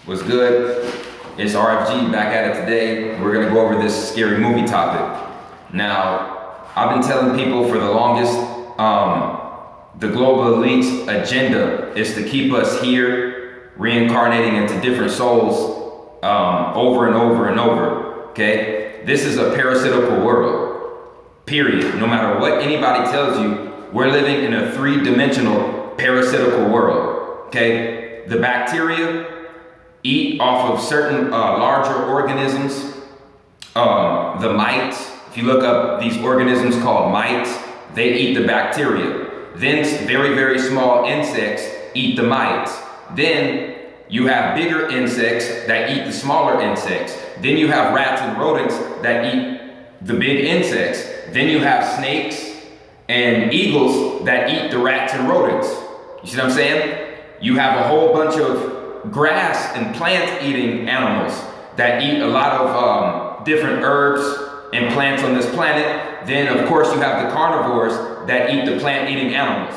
What's good? It's RFG back at it today. We're gonna go over this scary movie topic. Now, I've been telling people for the longest, the global elite's agenda is to keep us here, reincarnating into different souls over and over and over, okay? This is a parasitical world, period. No matter what anybody tells you, we're living in a three-dimensional parasitical world, okay? The bacteria eat off of certain larger organisms. The mites, if you look up these organisms called mites, they eat the bacteria. Then very, very small insects eat the mites. Then you have bigger insects that eat the smaller insects. Then you have rats and rodents that eat the big insects. Then you have snakes and eagles that eat the rats and rodents. You see what I'm saying? You have a whole bunch of grass and plant eating animals that eat a lot of different herbs and plants on this planet. Then of course you have the carnivores that eat the plant eating animals.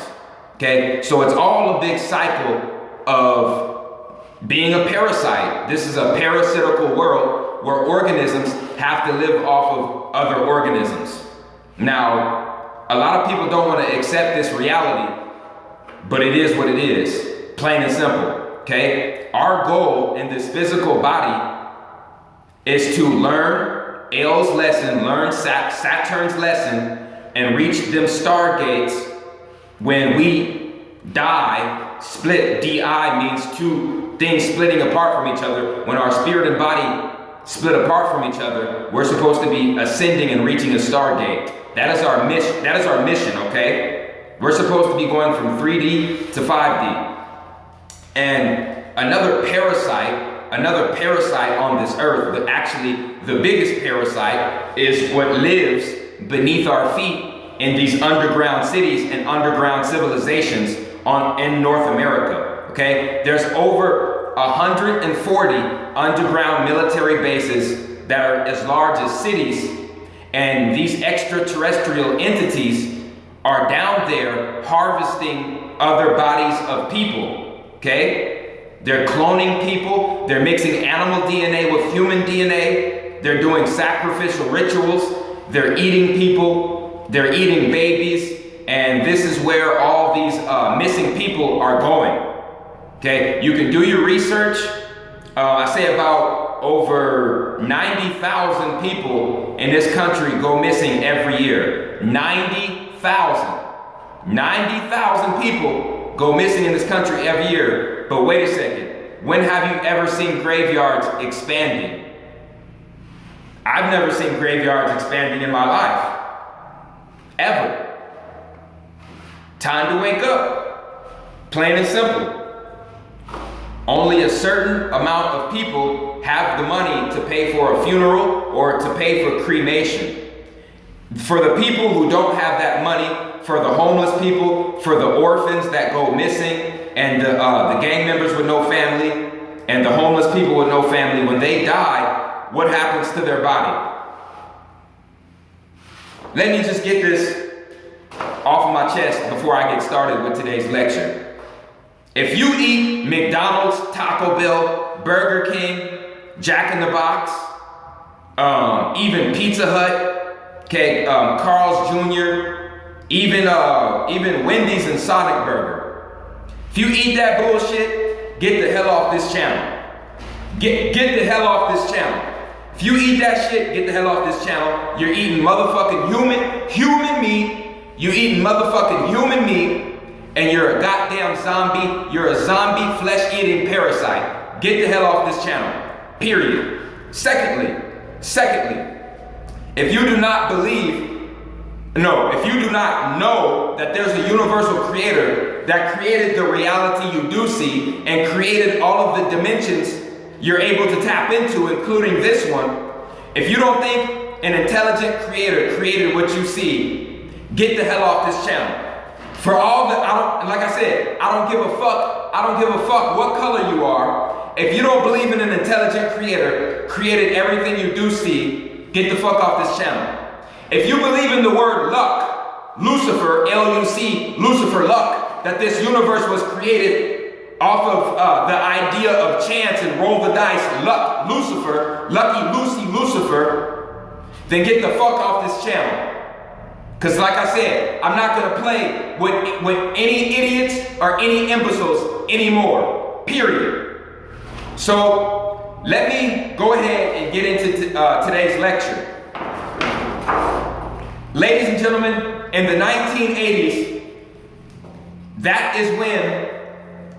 Okay, so it's all a big cycle of being a parasite. This is a parasitical world where organisms have to live off of other organisms. Now, a lot of people don't want to accept this reality, but it is what it is, plain and simple. Okay, our goal in this physical body is to learn L's lesson, learn Saturn's lesson, and reach them stargates when we die. Split, DI means two things splitting apart from each other. When our spirit and body split apart from each other, we're supposed to be ascending and reaching a stargate. That is our mission. That is our mission, okay? We're supposed to be going from 3D to 5D. And another parasite on this earth, but actually the biggest parasite is what lives beneath our feet in these underground cities and underground civilizations in North America, okay? There's over 140 underground military bases that are as large as cities, and these extraterrestrial entities are down there harvesting other bodies of people. Okay? They're cloning people. They're mixing animal DNA with human DNA. They're doing sacrificial rituals. They're eating people. They're eating babies. And this is where all these missing people are going. Okay? You can do your research. I say about over 90,000 people in this country go missing every year. 90,000. 90,000 people go missing in this country every year. But wait a second, when have you ever seen graveyards expanding? I've never seen graveyards expanding in my life. Ever. Time to wake up. Plain and simple. Only a certain amount of people have the money to pay for a funeral or to pay for cremation. For the people who don't have that money, for the homeless people, for the orphans that go missing, and the gang members with no family, and the homeless people with no family, when they die, what happens to their body? Let me just get this off of my chest before I get started with today's lecture. If you eat McDonald's, Taco Bell, Burger King, Jack in the Box, even Pizza Hut, okay, Carl's Jr., even Wendy's and Sonic Burger. If you eat that bullshit, get the hell off this channel. Get the hell off this channel. If you eat that shit, get the hell off this channel. You're eating motherfucking human meat. You eating motherfucking human meat, and you're a goddamn zombie. You're a zombie flesh-eating parasite. Get the hell off this channel. Period. Secondly, if you do not know that there's a universal creator that created the reality you do see and created all of the dimensions you're able to tap into, including this one, if you don't think an intelligent creator created what you see, get the hell off this channel. For all the, like I said, I don't give a fuck what color you are. If you don't believe in an intelligent creator, created everything you do see, get the fuck off this channel. If you believe in the word luck, Lucifer, L-U-C, Lucifer luck, that this universe was created off of the idea of chance and roll the dice, luck, Lucifer, lucky Lucy, Lucifer, then get the fuck off this channel. Because like I said, I'm not going to play with any idiots or any imbeciles anymore, period. So let me go ahead and get into today's lecture. Ladies and gentlemen, in the 1980s, that is when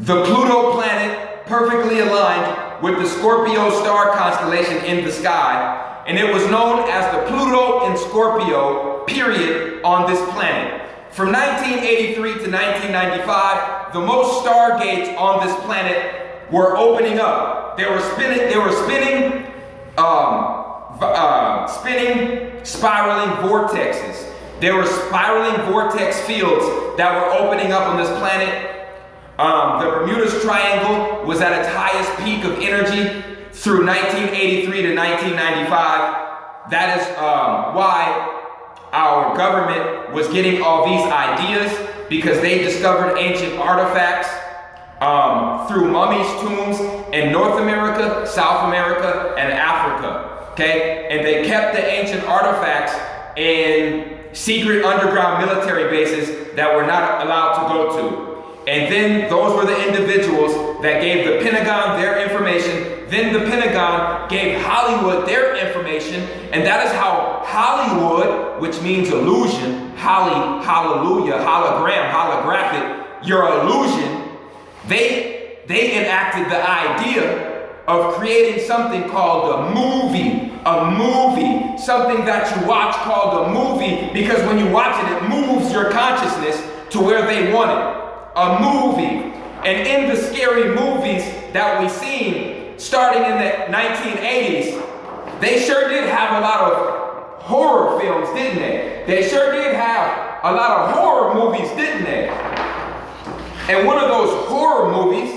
the Pluto planet perfectly aligned with the Scorpio star constellation in the sky, and it was known as the Pluto in Scorpio period on this planet. From 1983 to 1995, the most stargates on this planet were opening up. They were spinning spiraling vortexes. There were spiraling vortex fields that were opening up on this planet. The Bermuda's Triangle was at its highest peak of energy through 1983 to 1995. That is why our government was getting all these ideas, because they discovered ancient artifacts through mummies' tombs in North America, South America, and Africa. Okay, and they kept the ancient artifacts in secret underground military bases that were not allowed to go to. And then those were the individuals that gave the Pentagon their information. Then the Pentagon gave Hollywood their information, and that is how Hollywood, which means illusion, hallelujah, hologram, holographic, your illusion, they enacted the idea of creating something called a movie, something that you watch called a movie, because when you watch it, it moves your consciousness to where they want it. A movie. And in the scary movies that we've seen starting in the 1980s, they sure did have a lot of horror films, didn't they? They sure did have a lot of horror movies, didn't they? And one of those horror movies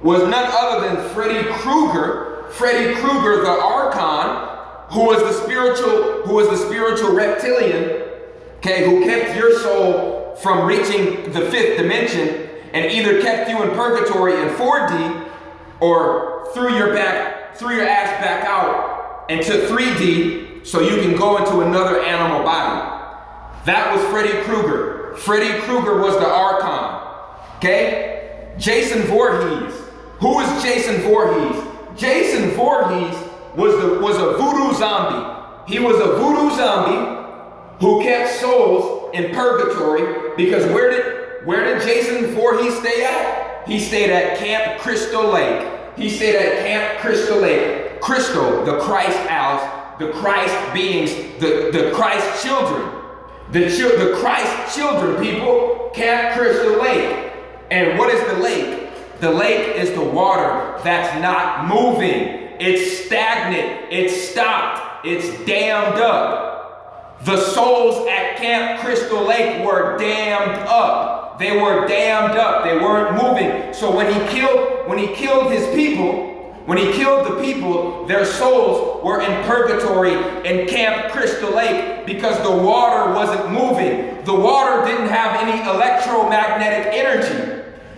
was none other than Freddy Krueger, the archon, who was the spiritual reptilian, okay, who kept your soul from reaching the 5th dimension and either kept you in purgatory in 4D or threw your ass back out into 3D so you can go into another animal body. That was Freddy Krueger. Freddy Krueger was the archon. Okay? Jason Voorhees. Who is Jason Voorhees? Jason Voorhees was a voodoo zombie. He was a voodoo zombie who kept souls in purgatory, because where did Jason Voorhees stay at? He stayed at Camp Crystal Lake. He stayed at Camp Crystal Lake. Crystal, the Christ owls, the Christ beings, the Christ children. The Christ children, people, Camp Crystal Lake. And what is the lake? The lake is the water that's not moving. It's stagnant. It's stopped. It's dammed up. The souls at Camp Crystal Lake were dammed up. They were dammed up. They weren't moving. So when he killed his people, their souls were in purgatory in Camp Crystal Lake because the water wasn't moving. The water didn't have any electromagnetic energy.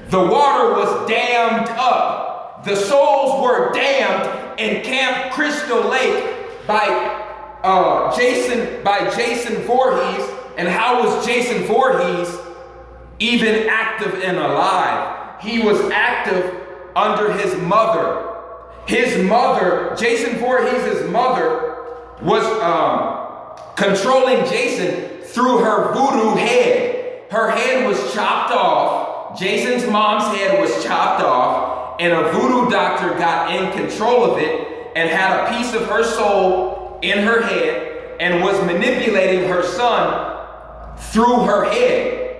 The water was dammed up. The souls were damned in Camp Crystal Lake by Jason Voorhees. And how was Jason Voorhees even active and alive? He was active under his mother. His mother, Jason Voorhees' mother, was controlling Jason through her voodoo head. Her head was chopped off. Jason's mom's head was chopped off, and a voodoo doctor got in control of it and had a piece of her soul in her head and was manipulating her son through her head.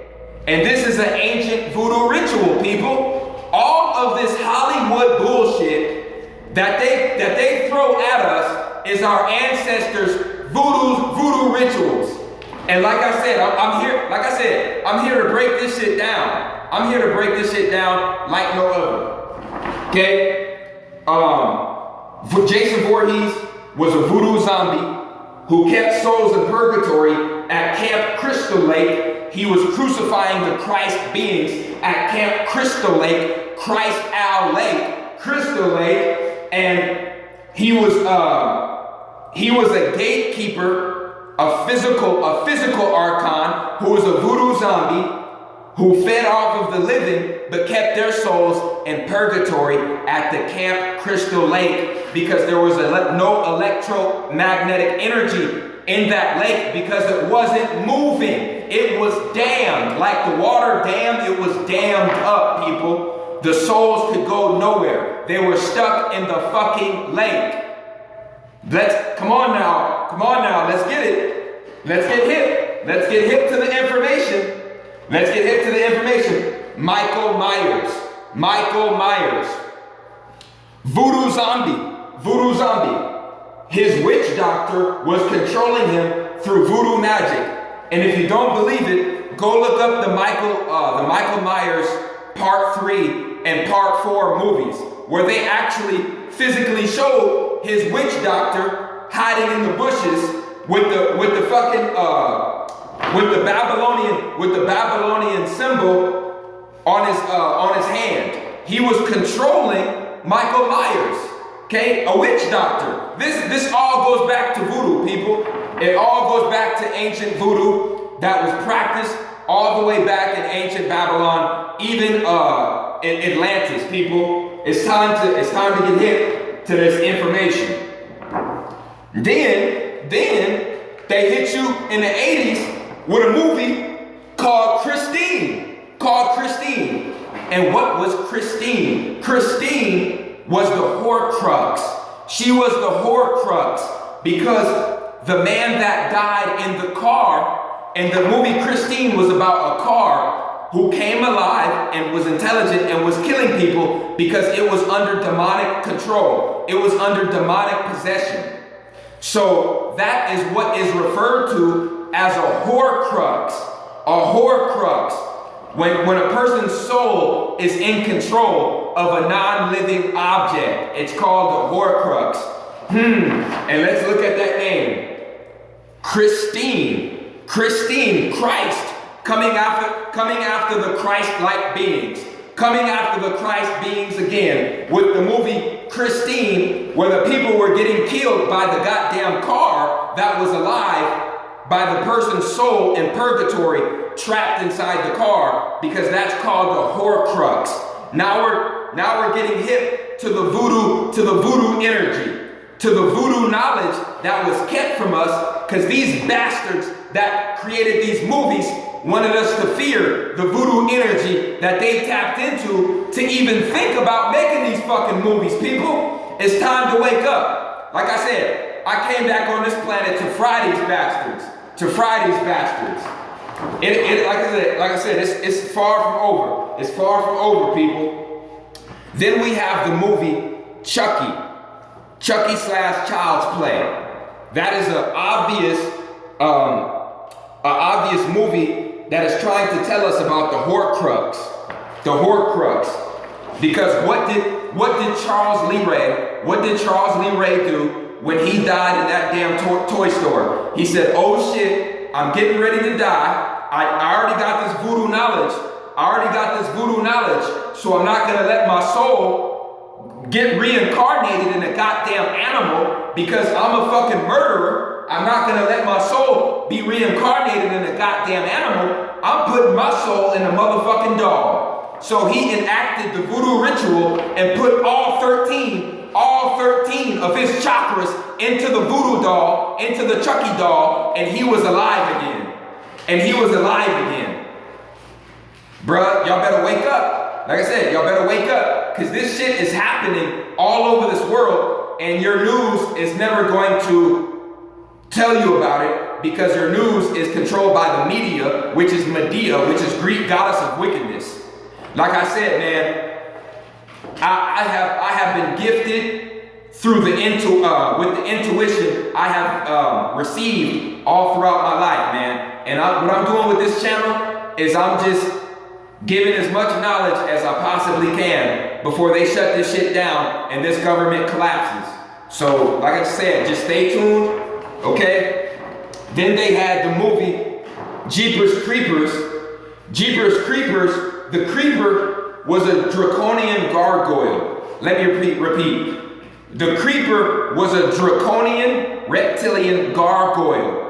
And this is an ancient voodoo ritual, people. All of this Hollywood bullshit that they throw at us is our ancestors' voodoo rituals. And like I said, I'm here to break this shit down. I'm here to break this shit down like no other. Okay? Jason Voorhees was a voodoo zombie who kept souls in purgatory at Camp Crystal Lake. He was crucifying the Christ beings at Camp Crystal Lake, Christ Owl Lake, Crystal Lake, and he was a gatekeeper, a physical archon who was a voodoo zombie who fed off of the living but kept their souls in purgatory at the Camp Crystal Lake because there was no electromagnetic energy in that lake because it wasn't moving. It was dammed. Like the water dam, it was dammed up, people. The souls could go nowhere. They were stuck in the fucking lake. Come on now, let's get it. Let's get hip. Let's get hip to the information. Michael Myers. Voodoo zombie. His witch doctor was controlling him through voodoo magic. And if you don't believe it, go look up the Michael Myers Part 3 and Part 4 movies, where they actually physically show his witch doctor hiding in the bushes with the Babylonian symbol on his hand. He was controlling Michael Myers. Okay, a witch doctor. This all goes back to voodoo, people. It all goes back to ancient voodoo that was practiced all the way back in ancient Babylon, even in Atlantis, people. It's time to get hip to this information. Then they hit you in the 80s with a movie called Christine. And what was Christine? Christine was the horcrux. She was the horcrux because the man that died in the car, and the movie Christine was about a car who came alive and was intelligent and was killing people because it was under demonic control. It was under demonic possession. So that is what is referred to as a horcrux. A horcrux. When a person's soul is in control of a non-living object, it's called a horcrux. And let's look at that name. Christine, Christ, coming after the Christ-like beings. Coming after the Christ beings again with the movie Christine, where the people were getting killed by the goddamn car that was alive by the person's soul in purgatory, trapped inside the car, because that's called the horcrux. Now we're getting hip to the voodoo energy, to the voodoo knowledge that was kept from us, because these bastards that created these movies wanted us to fear the voodoo energy that they tapped into to even think about making these fucking movies, people. It's time to wake up. Like I said, I came back on this planet to fry these bastards. Like I said, it's far from over. It's far from over, people. Then we have the movie Chucky / Child's Play. That is an obvious movie that is trying to tell us about the horcrux. Because what did Charles Lee Ray do when he died in that damn toy store? He said, "Oh shit, I'm getting ready to die. I already got this voodoo knowledge. So I'm not gonna let my soul get reincarnated in a goddamn animal because I'm a fucking murderer. I'm not gonna let my soul be reincarnated in a goddamn animal. I'm putting my soul in a motherfucking dog." So he enacted the voodoo ritual and put all 13 of his chakras into the voodoo doll, into the Chucky doll, and he was alive again. Bruh, y'all better wake up. Like I said, y'all better wake up, because this shit is happening all over this world, and your news is never going to tell you about it, because your news is controlled by the media, which is Medea, which is Greek goddess of wickedness. Like I said, man, I have been gifted through with the intuition I have received all throughout my life, man. And what I'm doing with this channel is I'm just giving as much knowledge as I possibly can before they shut this shit down and this government collapses. So, like I said, just stay tuned, okay? Then they had the movie Jeepers Creepers. The creeper was a draconian gargoyle. Let me repeat. The creeper was a draconian reptilian gargoyle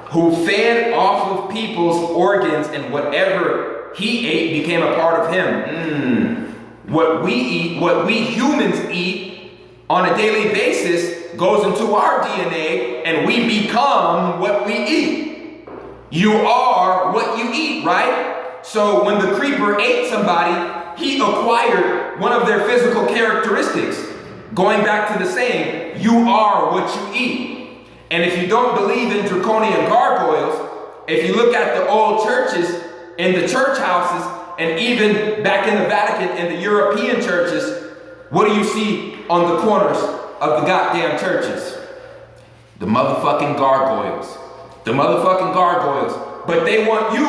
who fed off of people's organs, and whatever he ate became a part of him. What we eat, what we humans eat on a daily basis goes into our DNA, and we become what we eat. You are what you eat, right? So when the creeper ate somebody, he acquired one of their physical characteristics. Going back to the saying, you are what you eat. And if you don't believe in draconian gargoyles, if you look at the old churches in the church houses, and even back in the Vatican and the European churches, what do you see on the corners of the goddamn churches? The motherfucking gargoyles. The motherfucking gargoyles. But they want you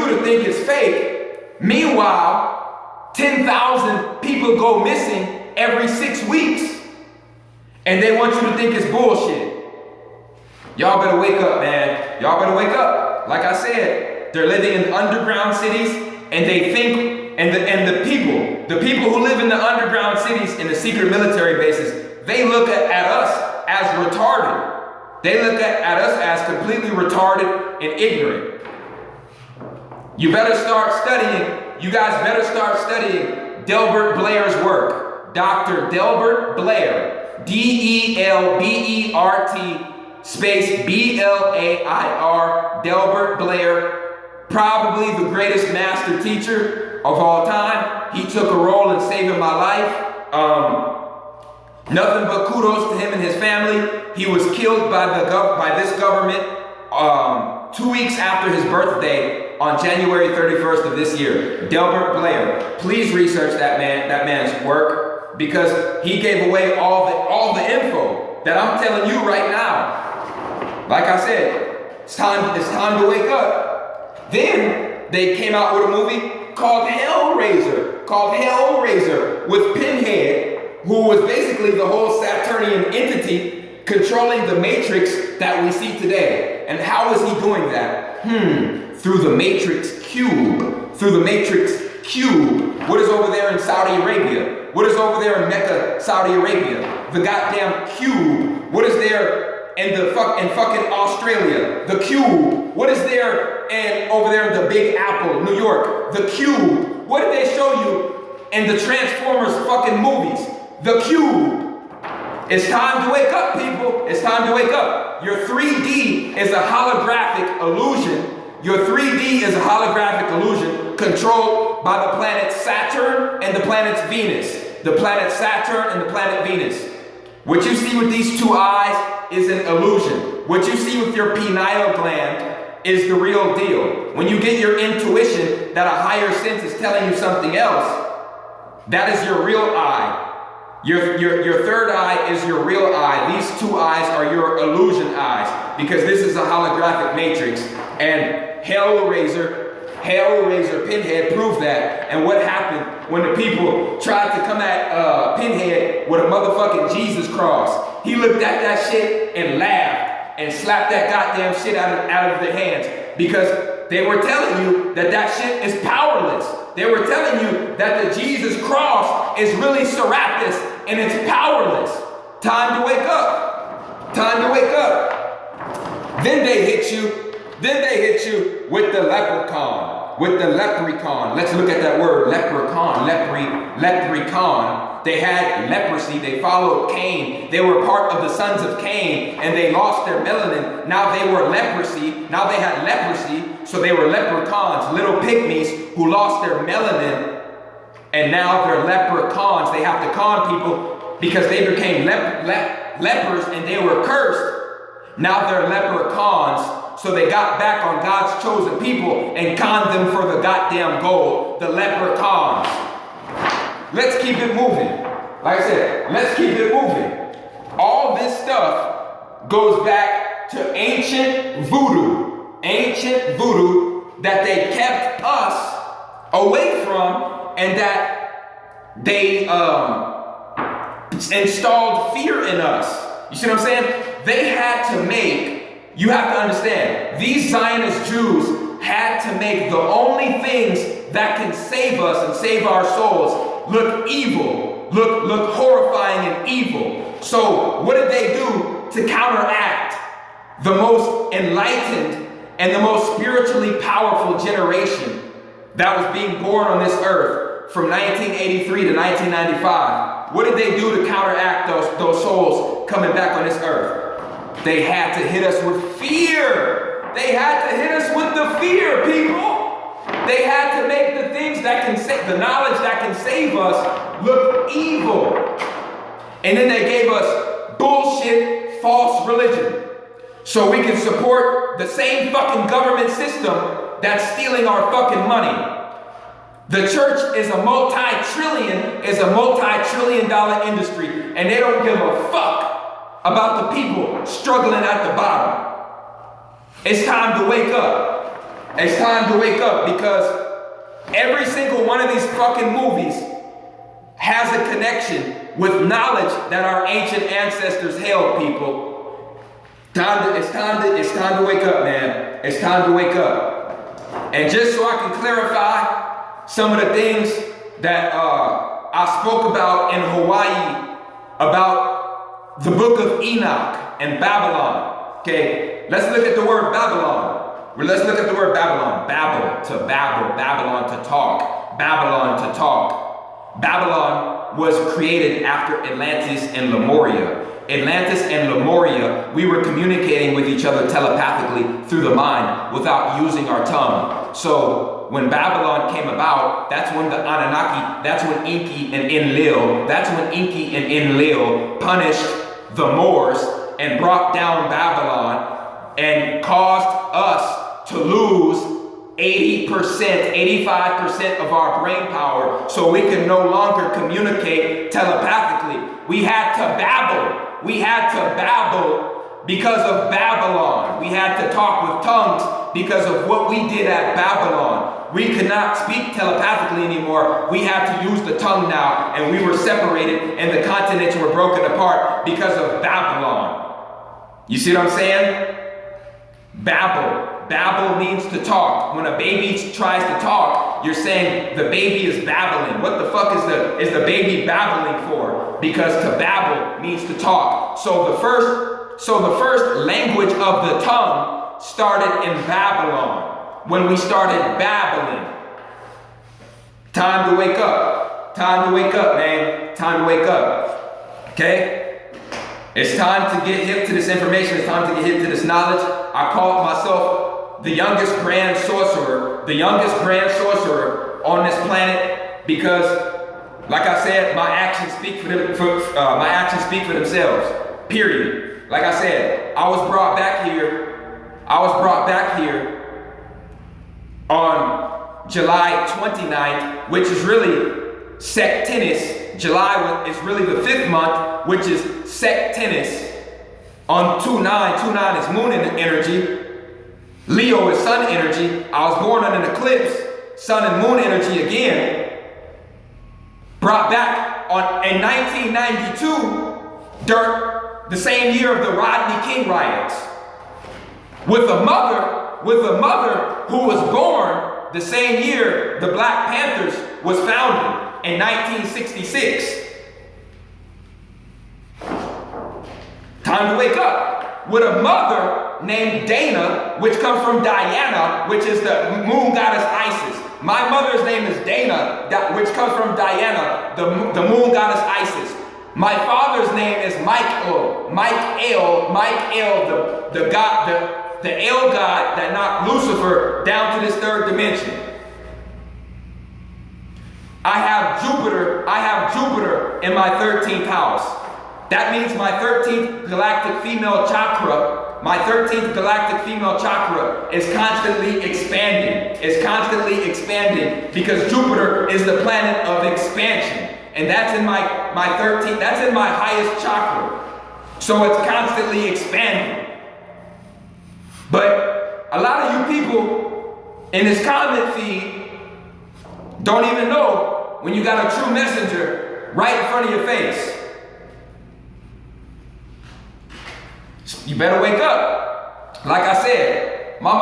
to think it's fake. Meanwhile, 10,000 people go missing every 6 weeks. And they want you to think it's bullshit. Y'all better wake up, man. Y'all better wake up. Like I said, they're living in underground cities, and they think, and the people who live in the underground cities, in the secret military bases, they look at us as retarded. They look at us as completely retarded and ignorant. You better start studying. You guys better start studying Delbert Blair's work. Dr. Delbert Blair, Delbert space Blair, Delbert Blair, probably the greatest master teacher of all time. He took a role in saving my life. Nothing but kudos to him and his family. He was killed by this government 2 weeks after his birthday on January 31st of this year. Delbert Blair. Please research that man's work, because he gave away all the info that I'm telling you right now. Like I said, it's time to wake up. Then they came out with a movie called Hellraiser, with Pinhead, who was basically the whole Saturnian entity controlling the matrix that we see today. And how is he doing that? Through the matrix cube. What is over there in Saudi Arabia? What is over there in Mecca, Saudi Arabia? The goddamn cube. What is there in fucking Australia? The cube. What is there over there in the Big Apple, New York? The cube. What did they show you in the Transformers fucking movies? The cube. It's time to wake up, people. It's time to wake up. Your 3D is a holographic illusion. Your 3D is a holographic illusion controlled by the planet Saturn and the planet Venus. The planet Saturn and the planet Venus. What you see with these two eyes is an illusion. What you see with your pineal gland is the real deal. When you get your intuition that a higher sense is telling you something else, that is your real eye. Your third eye is your real eye. These two eyes are your illusion eyes, because this is a holographic matrix. And Hellraiser Pinhead proved that. And what happened when the people tried to come at Pinhead with a motherfucking Jesus cross? He looked at that shit and laughed and slapped that goddamn shit out of their hands, because they were telling you that shit is powerless. They were telling you that the Jesus cross is really Serapis and it's powerless. Time to wake up. Time to wake up. Then they hit you with the leprechaun. Let's look at that word, leprechaun. They had leprosy. They followed Cain. They were part of the sons of Cain, and they lost their melanin. Now they were leprosy. Now they had leprosy, so they were leprechauns, little pygmies who lost their melanin, and now they're leprechauns. They have to con people because they became lepers and they were cursed. Now they're leprechauns, so they got back on God's chosen people and conned them for the goddamn gold, the leprechauns. Let's keep it moving. Like I said, let's keep it moving. All this stuff goes back to ancient voodoo that they kept us away from, and that they installed fear in us. You see what I'm saying? They had to make, you have to understand, these Zionist Jews, had to make the only things that can save us and save our souls look evil, look horrifying and evil. So what did they do to counteract the most enlightened and the most spiritually powerful generation that was being born on this earth from 1983 to 1995? What did they do to counteract those souls coming back on this earth? They had to hit us with fear. They had to hit us with the fear, people. They had to make the things that can save, the knowledge that can save us, look evil. And then they gave us bullshit, false religion, so we can support the same fucking government system that's stealing our fucking money. The church is a multi-trillion dollar industry, and they don't give a fuck about the people struggling at the bottom. It's time to wake up. It's time to wake up, because every single one of these fucking movies has a connection with knowledge that our ancient ancestors held, people. It's time to wake up, man. It's time to wake up. And just so I can clarify some of the things that I spoke about in Hawaii about the book of Enoch and Babylon. Okay, let's look at the word Babylon. Let's look at the word Babylon. Babel, to babble, Babylon to talk, Babylon to talk. Babylon was created after Atlantis and Lemuria. Atlantis and Lemuria, we were communicating with each other telepathically through the mind without using our tongue. So when Babylon came about, that's when the Anunnaki, that's when Enki and Enlil punished the Moors and brought down Babylon and caused us to lose 80%, 85% of our brain power, so we can no longer communicate telepathically. We had to babble. We had to babble because of Babylon. We had to talk with tongues because of what we did at Babylon. We could not speak telepathically anymore. We had to use the tongue now, and we were separated, and the continents were broken apart because of Babylon. You see what I'm saying? Babble. Babble means to talk. When a baby tries to talk, you're saying the baby is babbling. What the fuck is the baby babbling for? Because to babble means to talk. So the first language of the tongue started in Babylon, when we started babbling. Time to wake up. Time to wake up, man. Time to wake up. Okay? It's time to get hip to this information. It's time to get hip to this knowledge. I call myself the youngest grand sorcerer on this planet, because, like I said, my actions speak for themselves. Period. Like I said, I was brought back here on July 29th, which is really Septimus. July is really the 5th month, which is Septimus. On 2/9 is moon energy. Leo is sun energy. I was born on an eclipse, sun and moon energy again. Brought back in 1992, during the same year of the Rodney King riots, with a mother who was born the same year the Black Panthers was founded in 1966. Time to wake up. With a mother named Dana, which comes from Diana, which is the moon goddess Isis. My mother's name is Dana, which comes from Diana, the moon goddess Isis. My father's name is Michael, the god, the El god that knocked Lucifer down to this 3rd dimension. I have Jupiter in my 13th house. That means my 13th galactic female chakra, is constantly expanding. It's constantly expanding because Jupiter is the planet of expansion. And that's in my 13th, that's in my highest chakra. So it's constantly expanding. But a lot of you people in this comment feed don't even know when you got a true messenger right in front of your face. You better wake up. Like I said, My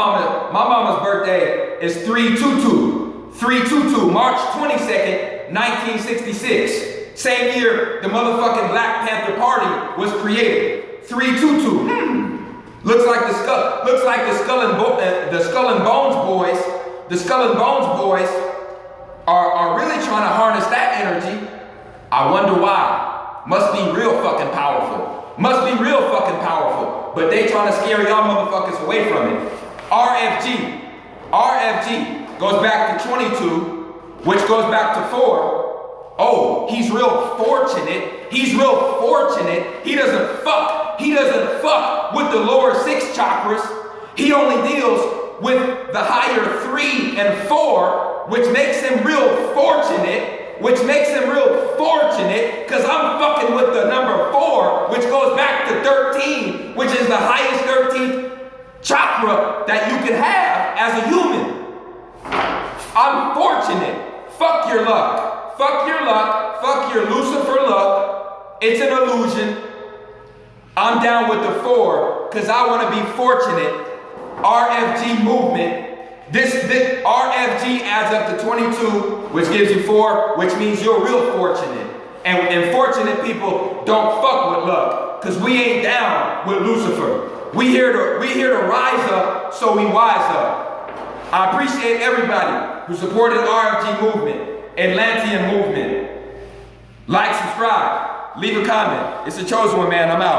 mama's birthday is 322. 322, March 22nd, 1966. Same year the motherfucking Black Panther Party was created. 322. Looks like the Skull and Bones boys. The Skull and Bones boys are really trying to harness that energy. I wonder why. Must be real fucking powerful. Must be real fucking powerful. But they trying to scare y'all motherfuckers away from it. RFG. RFG goes back to 22, which goes back to 4. Oh, he's real fortunate. He's real fortunate. He doesn't fuck with the lower 6 chakras. He only deals with the higher 3 and 4, which makes him real fortunate. Because I'm fucking with the number 4, which goes back to 13, which is the highest 13th chakra that you can have as a human. I'm fortunate. Fuck your luck. Fuck your luck. Fuck your Lucifer luck. It's an illusion. I'm down with the 4 because I want to be fortunate. RFG movement. This RFG adds up to 22, which gives you 4, which means you're real fortunate. And fortunate people don't fuck with luck, because we ain't down with Lucifer. We here to rise up, so we wise up. I appreciate everybody who supported RFG movement, Atlantean movement. Like, subscribe, leave a comment. It's the chosen one, man. I'm out.